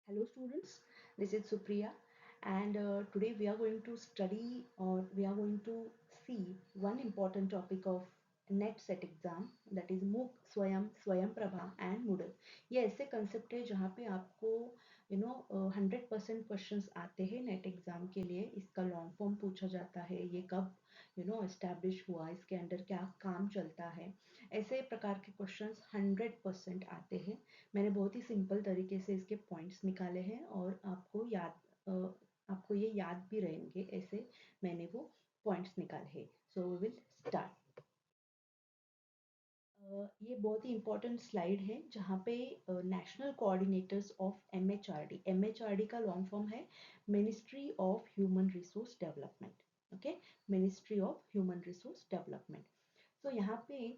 Hello students, this is Supriya and today we are going to study or we are going to see one important topic of net set exam that is मूक स्वयं Prabha and Moodle. ये ऐसे concept है जहाँ पे आपको 100% questions आते हैं नेट एग्जाम के लिए। इसका लॉन्ग फॉर्म पूछा जाता है, ये कब एस्टैब्लिश हुआ, इसके अंडर क्या काम चलता है, ऐसे प्रकार के क्वेश्चंस 100% आते हैं। मैंने बहुत ही सिंपल तरीके से इसके पॉइंट्स निकाले हैं और आपको ये याद भी रहेंगे, ऐसे मैंने वो पॉइंट्स निकाले हैं। So we will start. ये बहुत ही इंपॉर्टेंट स्लाइड है जहाँ पे नेशनल कोऑर्डिनेटर्स ऑफ एमएचआरडी का लॉन्ग फॉर्म है ministry of human resource development. Okay, ministry of human resource development. तो यहाँ पे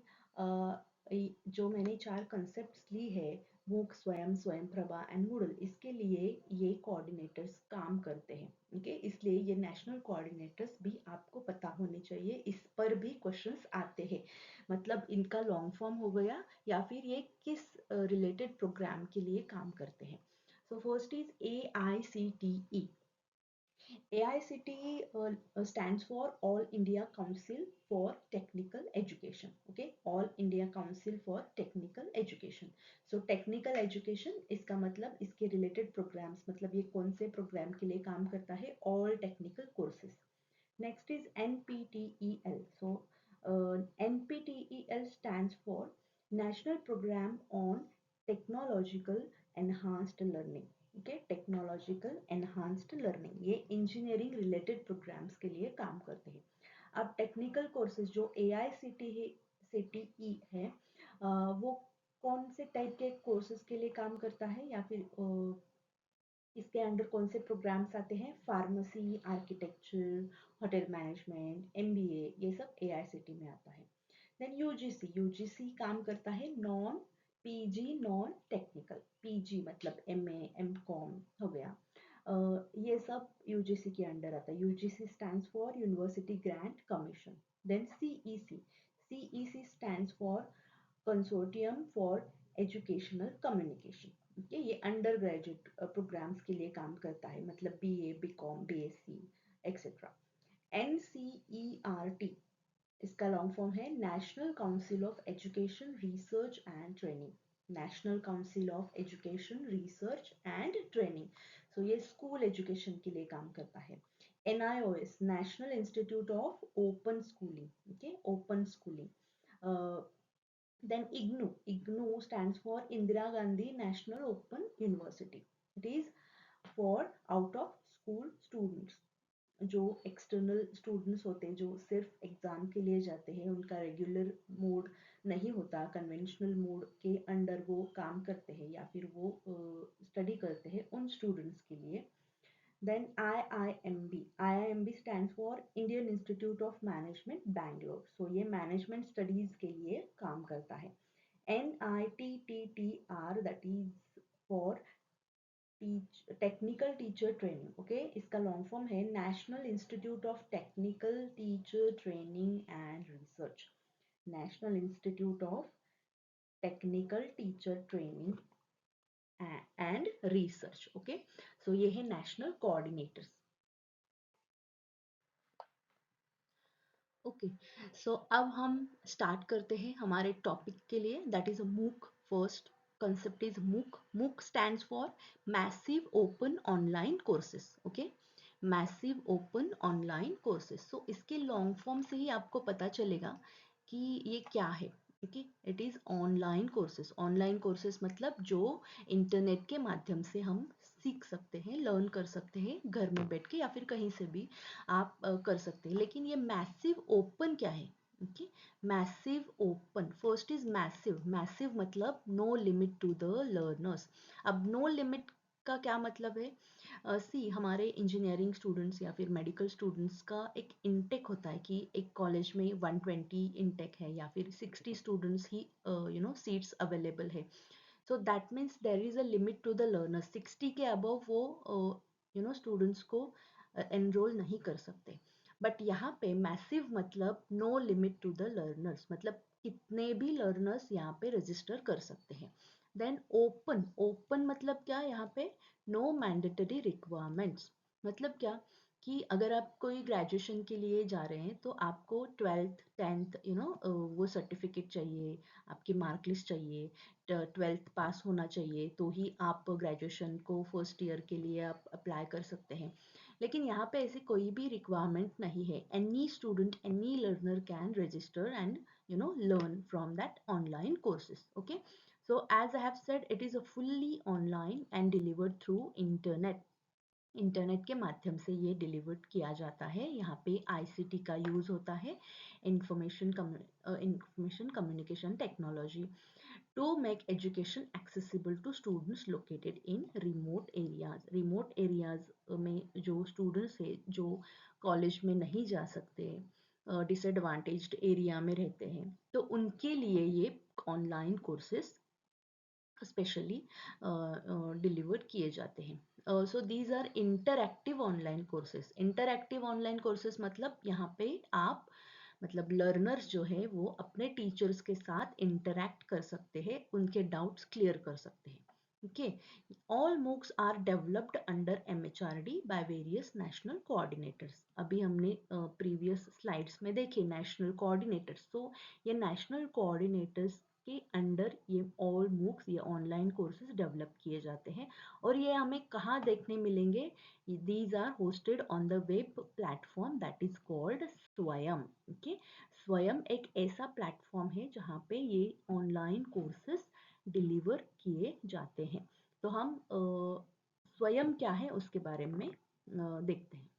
जो मैंने चार कंसेप्ट ली है, मूक स्वयं प्रभा एंड मूडल, इसके लिए ये कोऑर्डिनेटर्स काम करते हैं। ओके, इसलिए ये नेशनल कोऑर्डिनेटर्स भी आपको पता होने चाहिए, इस पर भी क्वेश्चंस आते हैं। मतलब इनका लॉन्ग फॉर्म हो गया या फिर ये किस रिलेटेड प्रोग्राम के लिए काम करते हैं। So first is AICTE। AICTE stands for All India Council for Technical Education. Okay, All India Council for Technical Education. So technical education इसका मतलब इसके related programs, मतलब ये कौन से program के लिए काम करता है, all technical courses. Next is NPTEL. So NPTEL stands for National Program on Technological Enhanced Learning. Okay, technological enhanced learning, ये इंजीनियरिंग रिलेटेड प्रोग्राम्स के लिए काम करते हैं। अब टेक्निकल कोर्सेज जो AICTE है, वो कौन से टाइप के कोर्सेज के लिए काम करता है या फिर इसके अंडर कौन से प्रोग्राम्स आते हैं? Pharmacy, architecture, hotel management, MBA, ये सब AICTE में आता है। देन यूजीसी काम करता है non PG non technical. PG मतलब MA MCOM हो गया, ये सब यूजीसी के अंडर आता है। UGC stands for university grant commission. Then CEC stands for consortium for educational communication. Okay, ये अंडर ग्रेजुएट प्रोग्राम्स के लिए काम करता है, मतलब BA BCom BSc etcetera. NCERT, इसका लॉन्ग फॉर्म है national council of education research and training. National council of education research and training, so ये स्कूल एजुकेशन के लिए काम करता है। NIOS, national institute of open schooling. Okay, open schooling. Then IGNOU stands for Indira Gandhi National Open University. It is for out of school students, जो external students होते हैं, जो सिर्फ एग्जाम के लिए जाते हैं, उनका रेगुलर मोड नहीं होता, कन्वेंशनल मोड के अंडर वो काम करते हैं या फिर वो स्टडी करते हैं, उन स्टूडेंट्स के लिए। Then IIMB stands for Indian Institute of Management Bangalore. So ये मैनेजमेंट स्टडीज के लिए काम करता है। NITTTR, that is for technical teacher training. Okay, इसका लॉन्ग फॉर्म है national institute of technical teacher training and research. National institute of technical teacher training and research. Okay, so ये है नेशनल कोऑर्डिनेटर्स। ओके, सो अब हम start करते हैं हमारे topic के लिए, दैट इज मूक। First concept is MOOC stands for massive open online courses. Okay, massive open online courses. So इसके लॉन्ग फॉर्म से ही आपको पता चलेगा कि ये क्या है। Okay, it is online courses. Online courses मतलब जो इंटरनेट के माध्यम से हम सीख सकते हैं, लर्न कर सकते हैं, घर में बैठ के या फिर कहीं से भी आप कर सकते हैं। लेकिन ये मैसिव ओपन क्या है? Okay, massive open, first is massive. Massive मतलब no limit to the learners. अब नो लिमिट का क्या मतलब है? सी हमारे इंजीनियरिंग स्टूडेंट्स या फिर मेडिकल स्टूडेंट्स का एक इनटेक होता है कि एक कॉलेज में 120 इनटेक है या फिर 60 स्टूडेंट्स ही सीट्स अवेलेबल है। So that means there is a limit to the learners. 60 के अबव वो स्टूडेंट्स को एनरोल नहीं कर सकते। बट यहाँ पे मैसिव मतलब no limit to the learners, मतलब कितने भी लर्नर्स यहाँ पे रजिस्टर कर सकते हैं। देन ओपन, ओपन मतलब क्या यहाँ पे, नो मैंडेटरी रिक्वायरमेंट्स, मतलब क्या कि अगर आप कोई ग्रेजुएशन के लिए जा रहे हैं तो आपको 12th 10th वो सर्टिफिकेट चाहिए, आपकी मार्क लिस्ट चाहिए, 12th पास होना चाहिए तो ही आप ग्रेजुएशन को फर्स्ट ईयर के लिए आप अप्लाई कर सकते हैं। लेकिन यहाँ पे ऐसी कोई भी रिक्वायरमेंट नहीं है, any student any learner can register and learn from that online courses. Okay, so as I have said, it is a fully online and delivered through internet. Internet के माध्यम से ये डिलीवर्ड किया जाता है। यहाँ पे आईसीटी का यूज होता है, information communication technology, to make education accessible to students located in remote areas. Remote areas में जो स्टूडेंट्स है जो कॉलेज में नहीं जा सकते, डिसएडवांटेज्ड एरिया में रहते हैं, तो उनके लिए ये ऑनलाइन कोर्सेज स्पेशली डिलीवर किए जाते हैं। So these are interactive online courses. Interactive online courses मतलब यहाँ पे आप मतलब लर्नर्स जो है वो अपने टीचर्स के साथ इंटरैक्ट कर सकते हैं, उनके डाउट्स क्लियर कर सकते हैं। Okay, all MOOCs are developed under MHRD by various national coordinators. अभी हमने प्रीवियस स्लाइड्स में देखे नेशनल कोऑर्डिनेटर्स, तो ये नेशनल कोऑर्डिनेटर्स के अंडर ये ऑल मूक्स, ये ऑनलाइन कोर्सेज डेवलप किए जाते हैं। और ये हमें कहाँ देखने मिलेंगे, these are hosted on the web platform that is called स्वयं। ओके, स्वयं एक ऐसा प्लेटफॉर्म है जहाँ पे ये ऑनलाइन कोर्सेज डिलीवर किए जाते हैं। तो हम स्वयं क्या है उसके बारे में देखते हैं।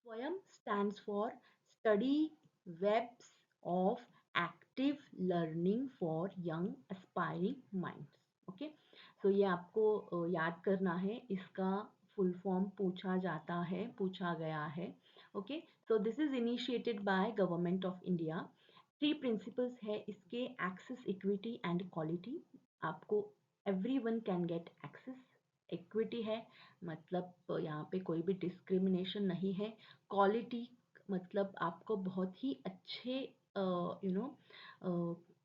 Swayam stands for Study Webs of Active Learning for Young Aspiring Minds. Okay, so ये आपको याद करना है, इसका फुल फॉर्म पूछा गया है। Okay, so this is initiated by government of India. Three principles है इसके, एक्सेस, इक्विटी एंड क्वालिटी। आपको everyone can get access, equity है मतलब यहाँ पे कोई भी डिस्क्रिमिनेशन नहीं है, क्वालिटी मतलब आपको बहुत ही अच्छे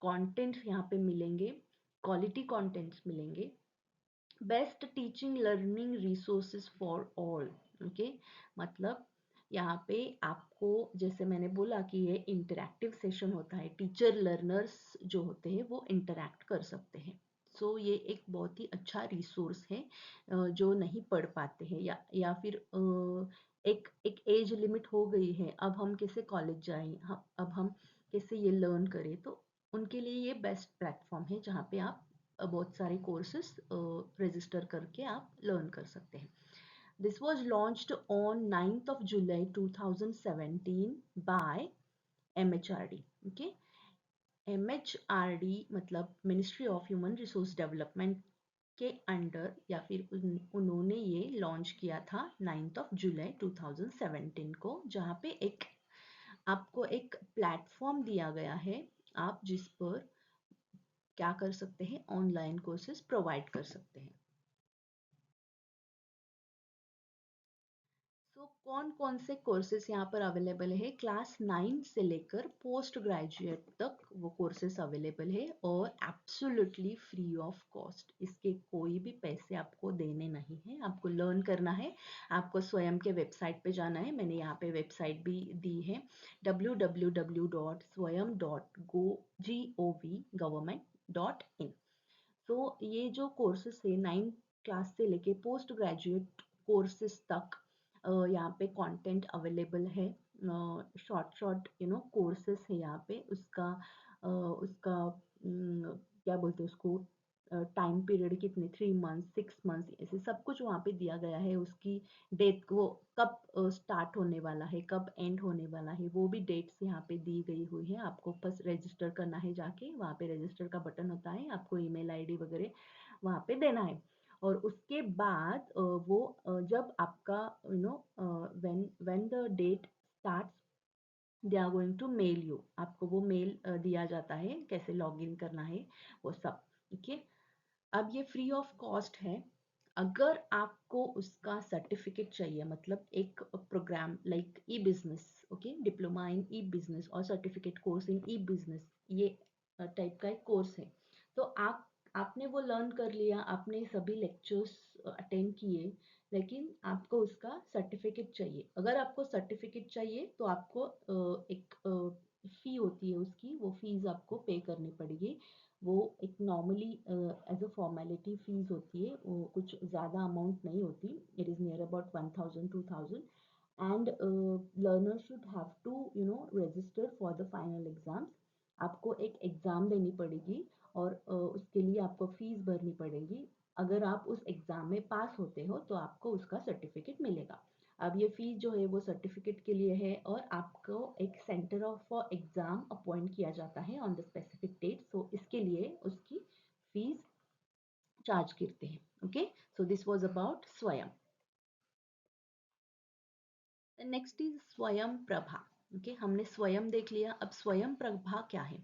कंटेंट्स यहाँ पे मिलेंगे, क्वालिटी कंटेंट्स मिलेंगे, best teaching learning resources for all. Okay, मतलब यहाँ पे आपको जैसे मैंने बोला कि ये इंटरैक्टिव सेशन होता है, टीचर लर्नर्स जो होते हैं वो इंटरैक्ट कर सकते हैं। सो ये एक बहुत ही अच्छा रिसोर्स है जो नहीं पढ़ पाते हैं या फिर एक एक एज लिमिट हो गई है, अब हम कैसे कॉलेज जाएं, अब हम कैसे ये लर्न करें, तो उनके लिए ये बेस्ट प्लेटफॉर्म है जहाँ पे आप बहुत सारे कोर्सेस रजिस्टर करके आप लर्न कर सकते हैं। This was launched on 9th of July 2017 बाय MHRD। ओके, MHRD मतलब ministry of human resource development के अंडर, या फिर उन्होंने ये लॉन्च किया था 9th of July 2017 को, जहाँ पे एक आपको एक प्लेटफॉर्म दिया गया है, आप जिस पर क्या कर सकते हैं, ऑनलाइन कोर्सेज प्रोवाइड कर सकते हैं। सो कौन कौन से कोर्सेज यहाँ पर अवेलेबल है, क्लास 9 से लेकर पोस्ट ग्रेजुएट तक वो कोर्सेज अवेलेबल है और एब्सोल्युटली फ्री ऑफ कॉस्ट। इसके कोई भी पैसे आपको देने नहीं है, आपको लर्न करना है, आपको स्वयं के वेबसाइट पे जाना है, मैंने यहाँ पे वेबसाइट भी दी है www.swayam.gov.in। तो ये जो कोर्सेस है 9 क्लास से लेके पोस्ट ग्रेजुएट कोर्सेस तक यहाँ पे कंटेंट अवेलेबल है, शॉर्ट शॉर्ट कोर्सेस है यहाँ पे, उसका क्या बोलते हैं उसको, टाइम पीरियड कितने, 3 मंथ 6 मंथ ऐसे सब कुछ वहाँ पे दिया गया है, उसकी डेट को कब स्टार्ट होने वाला है, कब एंड होने वाला है, वो भी डेट्स यहाँ पे दी गई हुई है। आपको बस रजिस्टर करना है, जाके वहाँ पे रजिस्टर का बटन होता है, आपको ईमेल आईडी वगैरह वहाँ पे देना है, और उसके बाद वो जब आपका when the date starts they are going to mail you, आपको वो मेल दिया जाता है कैसे लॉग इन करना है वो सब। ठीक है, अब ये फ्री ऑफ कॉस्ट है। अगर आपको उसका सर्टिफिकेट चाहिए, मतलब एक programme like e business, okay, diploma in e business और certificate course in e business, ये टाइप का एक कोर्स है। तो आपने वो लर्न कर लिया, आपने सभी लेक्चर्स अटेंड किए, लेकिन आपको उसका सर्टिफिकेट चाहिए। अगर आपको सर्टिफिकेट चाहिए तो आपको एक फी होती है उसकी, वो फीस आपको पे करनी पड़ेगी। वो एक normally as a formality fees होती है, वो कुछ ज़्यादा अमाउंट नहीं होती। It is near about 1000 2000, and learner should have to register for the final exams। आपको एक एग्ज़ाम देनी पड़ेगी और उसके लिए आपको फीस भरनी पड़ेगी। अगर आप उस एग्ज़ाम में पास होते हो तो आपको उसका सर्टिफिकेट मिलेगा। अब ये फीस जो है वो सर्टिफिकेट के लिए है, और आपको एक सेंटर ऑफ एग्ज़ाम अपॉइंट किया जाता है ऑन द स्पेसिफिक डेट, सो इसके लिए उसकी फीस चार्ज करते हैं। Okay, so this was about स्वयं। नेक्स्ट इज स्वयं प्रभा। ओके, हमने स्वयं देख लिया, अब स्वयं प्रभा क्या है।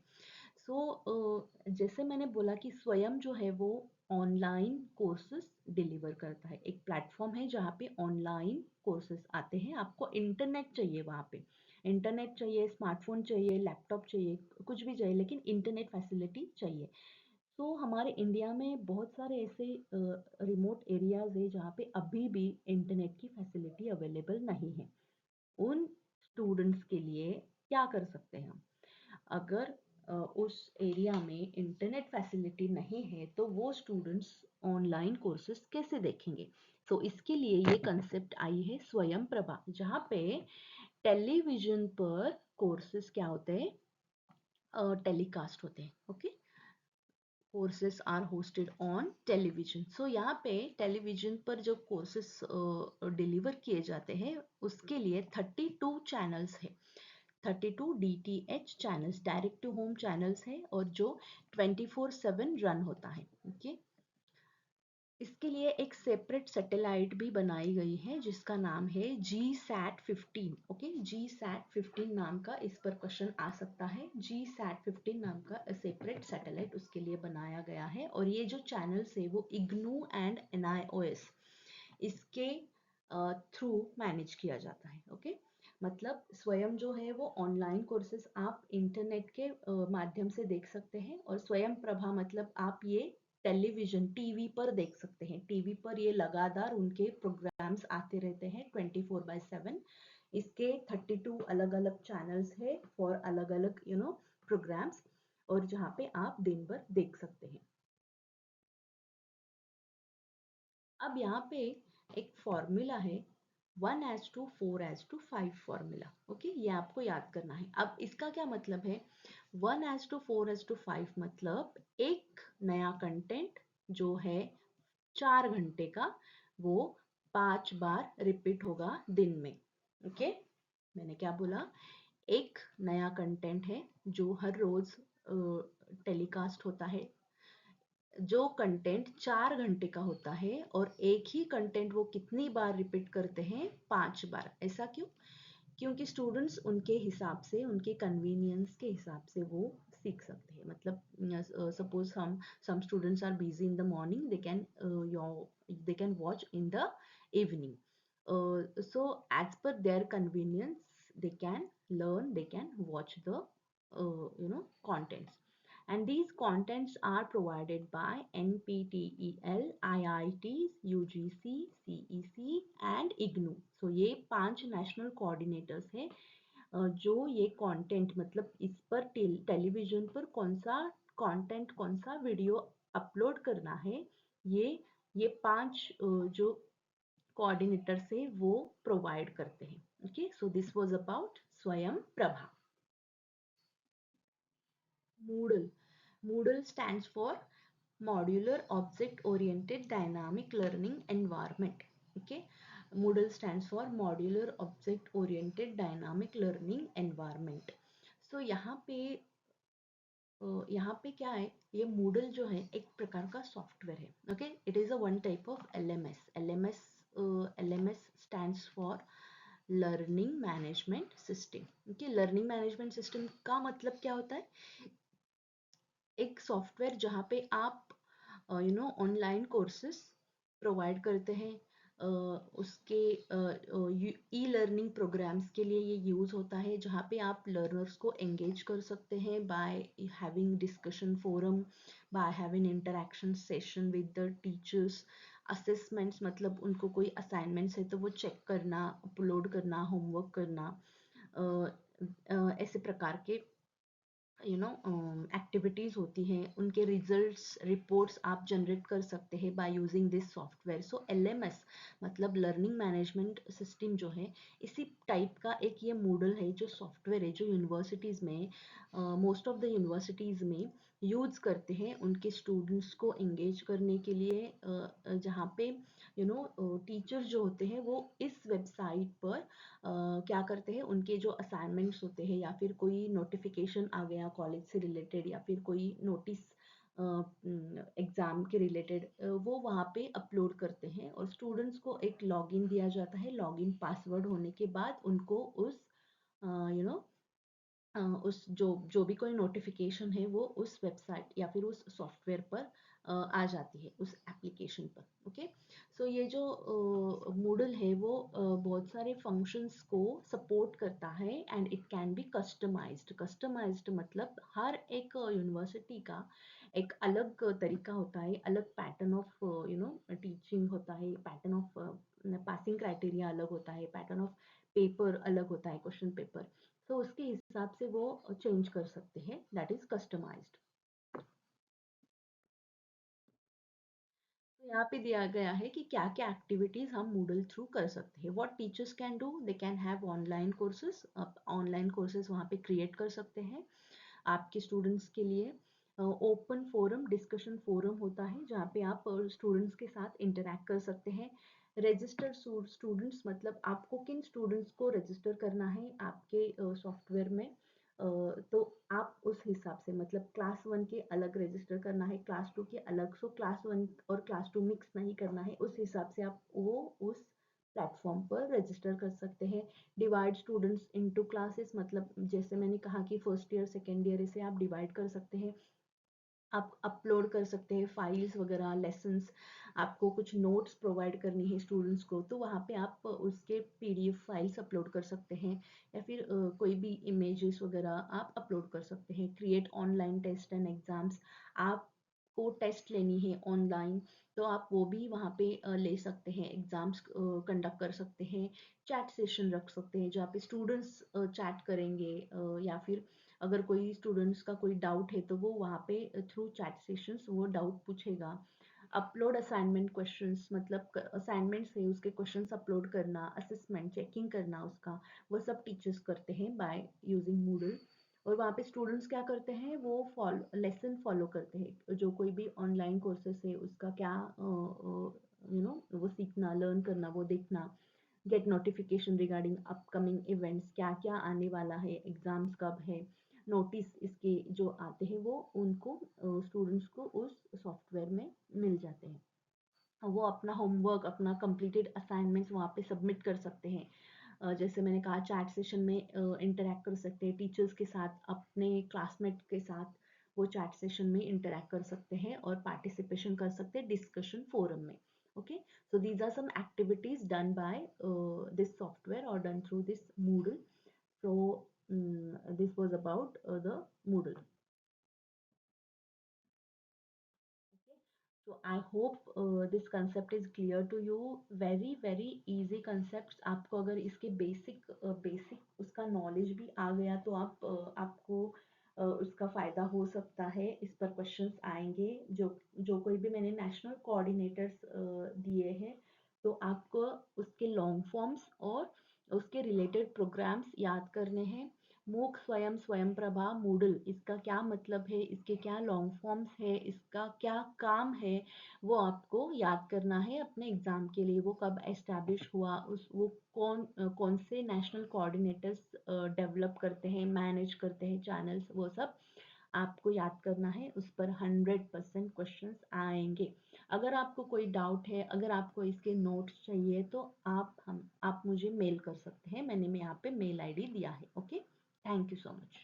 जैसे मैंने बोला कि स्वयं जो है वो ऑनलाइन कोर्सेस डिलीवर करता है, एक प्लेटफॉर्म है जहाँ पे ऑनलाइन कोर्सेस आते हैं। आपको इंटरनेट चाहिए, वहाँ पे इंटरनेट चाहिए, स्मार्टफोन चाहिए, लैपटॉप चाहिए, कुछ भी चाहिए, लेकिन इंटरनेट फैसिलिटी चाहिए। तो हमारे इंडिया में बहुत सारे ऐसे रिमोट एरियाज है जहाँ पे अभी भी इंटरनेट की फैसिलिटी अवेलेबल नहीं है। उन स्टूडेंट्स के लिए क्या कर सकते हैं हम? अगर उस एरिया में इंटरनेट फैसिलिटी नहीं है तो वो स्टूडेंट्स ऑनलाइन कोर्सेज कैसे देखेंगे? तो इसके लिए ये कंसेप्ट आई है स्वयं प्रभा, जहाँ पे टेलीविजन पर कोर्सेज क्या होते हैं, टेलीकास्ट होते हैं। Okay, courses are hosted on television. So यहाँ पे टेलीविजन पर जो कोर्सेज डिलीवर किए जाते हैं उसके लिए 32 चैनल्स है। 32 DTH channels, direct to home channels है, और जो 24/7 रन होता है। ओके, इसके लिए एक सेपरेट सैटेलाइट भी बनाई गई है जिसका नाम है GSAT-15। ओके, GSAT-15 नाम का इस पर क्वेश्चन आ सकता है। GSAT-15 नाम का सेपरेट सैटेलाइट उसके लिए बनाया गया है, और ये जो चैनल्स है वो इग्नू एंड NIOS इसके थ्रू मैनेज किया जाता है। ओके, मतलब स्वयं जो है वो ऑनलाइन कोर्सेज आप इंटरनेट के माध्यम से देख सकते हैं, और स्वयं प्रभा मतलब आप ये टेलीविजन टीवी पर देख सकते हैं। टीवी पर ये लगातार उनके प्रोग्राम्स आते रहते हैं 24/7। इसके 32 अलग अलग चैनल्स है फॉर अलग अलग प्रोग्राम्स, और जहाँ पे आप दिन भर देख सकते हैं। अब यहाँ पे एक फॉर्मूला है 1:4:5 फॉर्मूला। ओके, ये आपको याद करना है। अब इसका क्या मतलब है? 1:4:5 मतलब एक नया कंटेंट जो है 4 घंटे का, वो 5 बार रिपीट होगा दिन में। ओके, मैंने क्या बोला? एक नया कंटेंट है जो हर रोज टेलीकास्ट होता है, जो कंटेंट 4 घंटे का होता है, और एक ही कंटेंट वो कितनी बार रिपीट करते हैं? 5 बार। ऐसा क्यों? क्योंकि स्टूडेंट्स उनके हिसाब से, उनके कन्वीनियंस के हिसाब से वो सीख सकते हैं। मतलब सपोज हम some students are busy in the morning, they can watch in the evening. So as per their convenience they can learn, they can watch the contents, and these contents are provided by NPTEL, IITs, UGC, CEC and IGNOU। so ये 5 national coordinators हैं जो ये content, मतलब इस पर television पर कौन सा कंटेंट, कौन सा वीडियो अपलोड करना है, ये 5 जो कोऑर्डिनेटर्स है वो प्रोवाइड करते हैं। Okay, so this was about स्वयं Prabha. Moodle. Moodle stands for Modular Object Oriented Dynamic Learning Environment. Okay, Moodle stands for Modular Object Oriented Dynamic Learning Environment. So यहाँ पे क्या है? ये Moodle जो है एक प्रकार का सॉफ्टवेयर है। Okay, it is a one type of LMS। LMS stands for learning management system. Okay, learning management system का मतलब क्या होता है? एक सॉफ्टवेयर जहाँ पे आप ऑनलाइन कोर्सेस प्रोवाइड करते हैं, उसके ई लर्निंग प्रोग्राम्स के लिए ये यूज़ होता है, जहाँ पे आप लर्नर्स को एंगेज कर सकते हैं by having discussion forum, by having interaction session with the teachers. Assessments मतलब उनको कोई असाइनमेंट्स है तो वो चेक करना, अपलोड करना, होमवर्क करना, ऐसे प्रकार के एक्टिविटीज होती हैं। उनके रिजल्ट्स रिपोर्ट्स आप जनरेट कर सकते हैं by using this software. So LMS मतलब लर्निंग मैनेजमेंट सिस्टम जो है, इसी टाइप का एक ये मॉडल है, जो सॉफ्टवेयर है, जो यूनिवर्सिटीज़ में मोस्ट ऑफ द यूनिवर्सिटीज़ में यूज करते हैं उनके स्टूडेंट्स को एंगेज करने के लिए, जहाँ पे टीचर जो होते हैं वो इस वेबसाइट पर क्या करते हैं, उनके जो असाइनमेंट्स होते हैं या फिर कोई नोटिफिकेशन आ गया कॉलेज से रिलेटेड या फिर कोई नोटिस एग्ज़ाम के रिलेटेड, वो वहाँ पे अपलोड करते हैं और स्टूडेंट्स को एक लॉगिन दिया जाता है। लॉगिन पासवर्ड होने के बाद उनको उस यू नो उस जो भी कोई नोटिफिकेशन है वो उस वेबसाइट या फिर उस सॉफ्टवेयर पर आ जाती है, उस एप्लीकेशन पर। ओके, सो ये जो मूडल है वो बहुत सारे फंक्शंस को सपोर्ट करता है and it can be customised. Customised मतलब हर एक यूनिवर्सिटी का एक अलग तरीका होता है, अलग पैटर्न ऑफ टीचिंग होता है, पैटर्न ऑफ पासिंग क्राइटेरिया अलग होता है, पैटर्न ऑफ पेपर अलग होता है, क्वेश्चन पेपर। तो उसके हिसाब से वो चेंज कर सकते हैं, दैट इज कस्टमाइज्ड। तो यहाँ पे दिया गया है कि क्या क्या एक्टिविटीज हम मूडल थ्रू कर सकते हैं। What teachers can do, they can have online courses. आप ऑनलाइन कोर्सेज वहाँ पे क्रिएट कर सकते हैं आपके स्टूडेंट्स के लिए। ओपन फोरम, डिस्कशन फोरम होता है जहाँ पे आप स्टूडेंट्स के साथ इंटरेक्ट कर सकते हैं। रजिस्टर्ड स्टूडेंट्स मतलब आपको किन स्टूडेंट्स को रजिस्टर करना है आपके सॉफ्टवेयर में, तो आप उस हिसाब से मतलब क्लास 1 के अलग रजिस्टर करना है, क्लास 2 के अलग, सो क्लास 1 और क्लास 2 मिक्स नहीं करना है, उस हिसाब से आप वो उस प्लेटफॉर्म पर रजिस्टर कर सकते हैं। डिवाइड स्टूडेंट्स इनटू क्लासेस मतलब जैसे मैंने कहा कि फर्स्ट ईयर सेकेंड ईयर इसे आप डिवाइड कर सकते हैं। आप अपलोड कर सकते हैं फाइल्स वगैरह, लेसन्स, आपको कुछ नोट्स प्रोवाइड करनी है स्टूडेंट्स को, तो वहाँ पे आप उसके पीडीएफ फाइल्स अपलोड कर सकते हैं या फिर कोई भी इमेजेस वगैरह आप अपलोड कर सकते हैं। Create online test and exams, आपको टेस्ट लेनी है ऑनलाइन तो आप वो भी वहाँ पे ले सकते हैं, एग्जाम्स कंडक्ट कर सकते हैं। चैट सेशन रख सकते हैं जहाँ पे स्टूडेंट्स चैट करेंगे, या फिर अगर कोई स्टूडेंट्स का कोई डाउट है तो वो वहाँ पे थ्रू चैट सेशंस वो डाउट पूछेगा। अपलोड असाइनमेंट क्वेश्चंस मतलब असाइनमेंट्स है उसके क्वेश्चंस अपलोड करना, असेसमेंट चेकिंग करना उसका, वो सब टीचर्स करते हैं बाय यूजिंग मूडल। और वहाँ पे स्टूडेंट्स क्या करते हैं, वो लेसन फॉलो करते हैं, जो कोई भी ऑनलाइन कोर्सेस है उसका क्या वो सीखना, लर्न करना, वो देखना। Get notification regarding upcoming events, क्या क्या आने वाला है, एग्जाम्स कब है, नोटिस इसके जो आते हैं वो उनको स्टूडेंट्स को उस सॉफ्टवेयर में मिल जाते हैं। वो अपना होमवर्क, अपना कंप्लीटेड असाइनमेंट्स वहाँ पे सबमिट कर सकते हैं। जैसे मैंने कहा चैट सेशन में इंटरेक्ट कर सकते हैं टीचर्स के साथ, अपने क्लासमेट के साथ वो चैट सेशन में इंटरेक्ट कर सकते हैं और पार्टिसिपेशन कर सकते हैं डिस्कशन फोरम में। Okay, so these are some activities done by this software or done through this Moodle. So this was about the Moodle. Okay, so I hope this concept is clear to you. Very very easy concepts. आपको अगर इसके basic उसका knowledge भी आ गया तो आपको उसका फायदा हो सकता है। इस पर क्वेश्चंस आएंगे, जो जो कोई भी मैंने नेशनल कोऑर्डिनेटर्स दिए हैं, तो आपको उसके लॉन्ग फॉर्म्स और उसके रिलेटेड प्रोग्राम्स याद करने हैं। मूक स्वयं स्वयं प्रभा मूडल, इसका क्या मतलब है, इसके क्या लॉन्ग फॉर्म्स है, इसका क्या काम है, वो आपको याद करना है अपने एग्जाम के लिए। वो कब एस्टैब्लिश हुआ, उस वो कौन से नेशनल कोऑर्डिनेटर्स डेवलप करते हैं, मैनेज करते हैं चैनल्स, वो सब आपको याद करना है। उस पर 100% क्वेश्चंस आएंगे। अगर आपको कोई डाउट है, अगर आपको इसके नोट्स चाहिए तो आप मुझे मेल कर सकते हैं। मैंने यहाँ पे मेल आईडी दिया है। Okay, thank you so much.